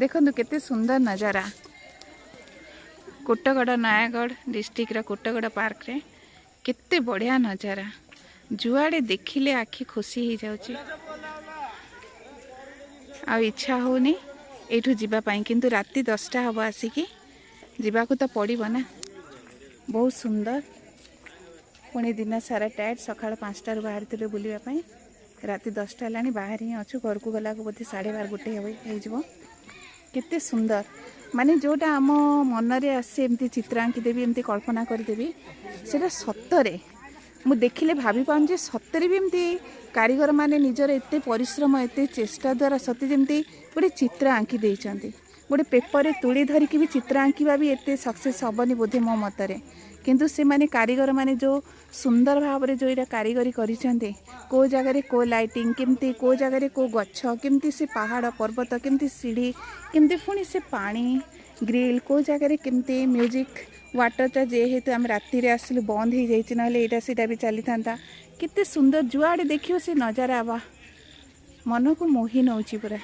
देखो केते सुंदर नजारा कोटगड़ नयागढ़ डिस्ट्रिक्ट कोटगड़ पार्क रे केते बढ़िया नजारा जुआड़े देखिले आखि खुशी हो जाउची आ इच्छा होनी एठू जीवा पाई किंतु राति 10टा हब आसिकी जीवाकू तो पड़िबो ना। बहुत सुंदर पुणी दिन सारा टायर्ड सकाळ 5टार बाहर बुलवाई राति 10टा है बाहर ही अच्छु घर को गला बोधे 12:30 1 केते सुंदर माने जोटा आम मन रे आसे एमती चित्र आंकी देवी एमती कल्पना करदेवी सेटा सतरे मु देखिले भाभी पाऊँ जे सतरे भी एमती कारीगर माने निजर एते परिश्रम एते चेष्टा द्वारा सती जमती गोटे चित्र आंकी देइचंती गोटे पेपर रे तुली धरिकी भी चित्र आंकीबा भी एते सक्सेस हबनी बोधे मो मतरे किंतु से माने कारीगर माने जो सुंदर भाव रे जो इरा कारीगरी करिसेंते को जगह रे को लाइटिंग केमती को जगह रे को गच्छ केमती से पहाड़ पर्वत केमती सीढ़ी केमती पुणी से पानी ग्रिल को जगह रे केमती म्यूजिक वाटरटा जेहेतु आम राति रे आसिलु बंद हो जाइए ना एटा सेटा भी चली था केते सुंदर जुआड़े देखियो से नजारा बा मन को मोहि नौची पूरा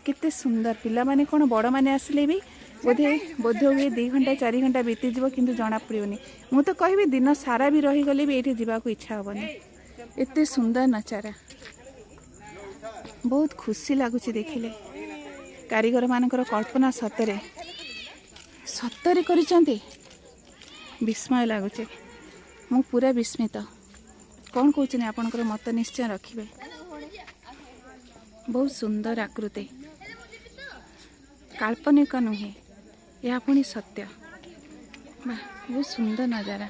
केते सुंदर पिला माने कोन बड़ माने आसिले भी बोधे हुए 2 घंटा 4 घंटा बीती जीव किंतु जना पड़ोनी मु तो कहबी दिन सारा भी रही गले भी एठी जीवा को इच्छा होबनी एते सुंदर नजारा बहुत खुशी लगुच देखिले कारीगर मानकर कल्पना सतरे सतरे करिसेंते विस्मय लगुचे मु पूरा विस्मित कौन कहते आपनकर मत निश्चय रखिए बहुत सुंदर आकृति काल्पनिक नुहे यह पुणी सत्य बहुत सुंदर नजारा।